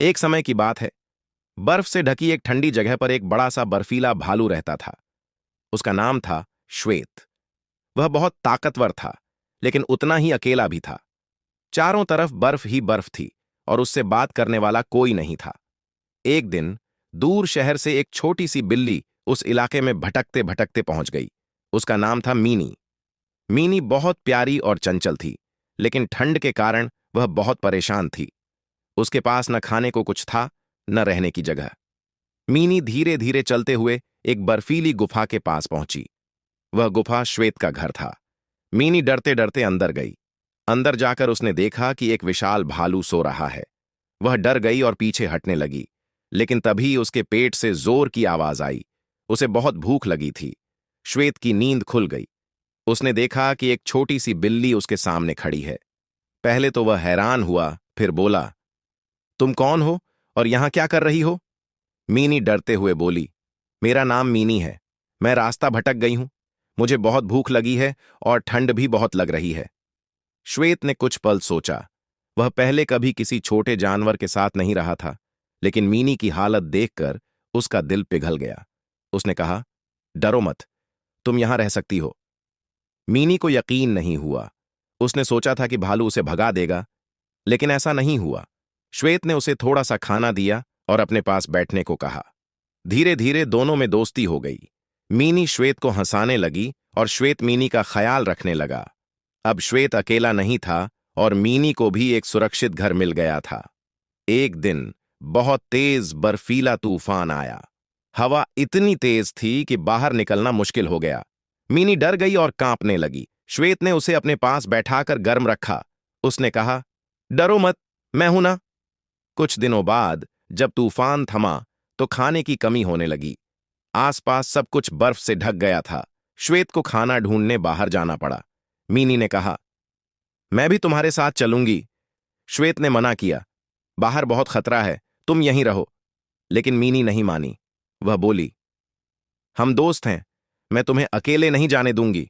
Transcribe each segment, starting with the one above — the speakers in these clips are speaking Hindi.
एक समय की बात है। बर्फ से ढकी एक ठंडी जगह पर एक बड़ा सा बर्फीला भालू रहता था। उसका नाम था श्वेत। वह बहुत ताकतवर था, लेकिन उतना ही अकेला भी था। चारों तरफ बर्फ ही बर्फ थी और उससे बात करने वाला कोई नहीं था। एक दिन दूर शहर से एक छोटी सी बिल्ली उस इलाके में भटकते भटकते पहुंच गई। उसका नाम था मीनी। मीनी बहुत प्यारी और चंचल थी, लेकिन ठंड के कारण वह बहुत परेशान थी। उसके पास न खाने को कुछ था, न रहने की जगह। मीनी धीरे धीरे चलते हुए एक बर्फीली गुफा के पास पहुंची। वह गुफा श्वेत का घर था। मीनी डरते डरते अंदर गई। अंदर जाकर उसने देखा कि एक विशाल भालू सो रहा है। वह डर गई और पीछे हटने लगी, लेकिन तभी उसके पेट से जोर की आवाज आई। उसे बहुत भूख लगी थी। श्वेत की नींद खुल गई। उसने देखा कि एक छोटी सी बिल्ली उसके सामने खड़ी है। पहले तो वह हैरान हुआ, फिर बोला, तुम कौन हो और यहां क्या कर रही हो? मीनी डरते हुए बोली, मेरा नाम मीनी है। मैं रास्ता भटक गई हूं। मुझे बहुत भूख लगी है और ठंड भी बहुत लग रही है। श्वेत ने कुछ पल सोचा। वह पहले कभी किसी छोटे जानवर के साथ नहीं रहा था, लेकिन मीनी की हालत देखकर उसका दिल पिघल गया। उसने कहा, डरो मत, तुम यहां रह सकती हो। मीनी को यकीन नहीं हुआ। उसने सोचा था कि भालू उसे भगा देगा, लेकिन ऐसा नहीं हुआ। श्वेत ने उसे थोड़ा सा खाना दिया और अपने पास बैठने को कहा। धीरे धीरे दोनों में दोस्ती हो गई। मीनी श्वेत को हंसाने लगी और श्वेत मीनी का ख्याल रखने लगा। अब श्वेत अकेला नहीं था और मीनी को भी एक सुरक्षित घर मिल गया था। एक दिन बहुत तेज बर्फीला तूफान आया। हवा इतनी तेज थी कि बाहर निकलना मुश्किल हो गया। मीनी डर गई और कांपने लगी। श्वेत ने उसे अपने पास बैठाकर गर्म रखा। उसने कहा, डरो मत, मैं हूं ना। कुछ दिनों बाद जब तूफान थमा तो खाने की कमी होने लगी। आसपास सब कुछ बर्फ से ढक गया था। श्वेत को खाना ढूंढने बाहर जाना पड़ा। मीनी ने कहा, मैं भी तुम्हारे साथ चलूंगी। श्वेत ने मना किया, बाहर बहुत खतरा है, तुम यहीं रहो। लेकिन मीनी नहीं मानी। वह बोली, हम दोस्त हैं, मैं तुम्हें अकेले नहीं जाने दूंगी।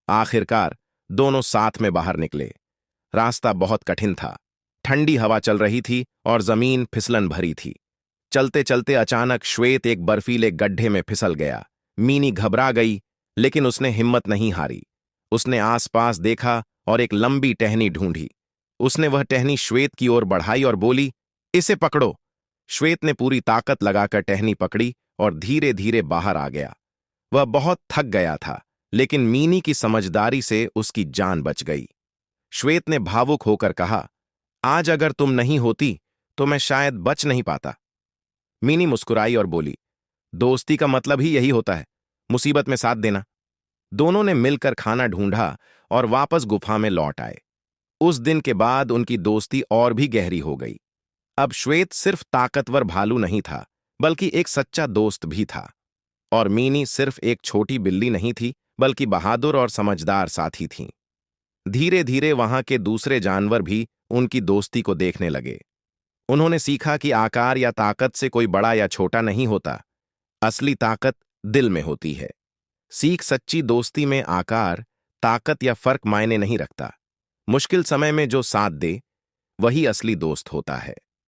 आखिरकार दोनों साथ में बाहर निकले। रास्ता बहुत कठिन था। ठंडी हवा चल रही थी और जमीन फिसलन भरी थी। चलते चलते अचानक श्वेत एक बर्फीले गड्ढे में फिसल गया। मीनी घबरा गई, लेकिन उसने हिम्मत नहीं हारी। उसने आसपास देखा और एक लंबी टहनी ढूंढी। उसने वह टहनी श्वेत की ओर बढ़ाई और बोली, इसे पकड़ो। श्वेत ने पूरी ताकत लगाकर टहनी पकड़ी और धीरे धीरे बाहर आ गया। वह बहुत थक गया था, लेकिन मीनी की समझदारी से उसकी जान बच गई। श्वेत ने भावुक होकर कहा, आज अगर तुम नहीं होती तो मैं शायद बच नहीं पाता। मीनी मुस्कुराई और बोली, दोस्ती का मतलब ही यही होता है, मुसीबत में साथ देना। दोनों ने मिलकर खाना ढूंढा और वापस गुफा में लौट आए। उस दिन के बाद उनकी दोस्ती और भी गहरी हो गई। अब श्वेत सिर्फ ताकतवर भालू नहीं था, बल्कि एक सच्चा दोस्त भी था। और मीनी सिर्फ एक छोटी बिल्ली नहीं थी, बल्कि बहादुर और समझदार साथी थी। धीरे धीरे वहां के दूसरे जानवर भी उनकी दोस्ती को देखने लगे। उन्होंने सीखा कि आकार या ताकत से कोई बड़ा या छोटा नहीं होता। असली ताकत दिल में होती है। सीख सच्ची दोस्ती में आकार, ताकत या फर्क मायने नहीं रखता। मुश्किल समय में जो साथ दे, वही असली दोस्त होता है।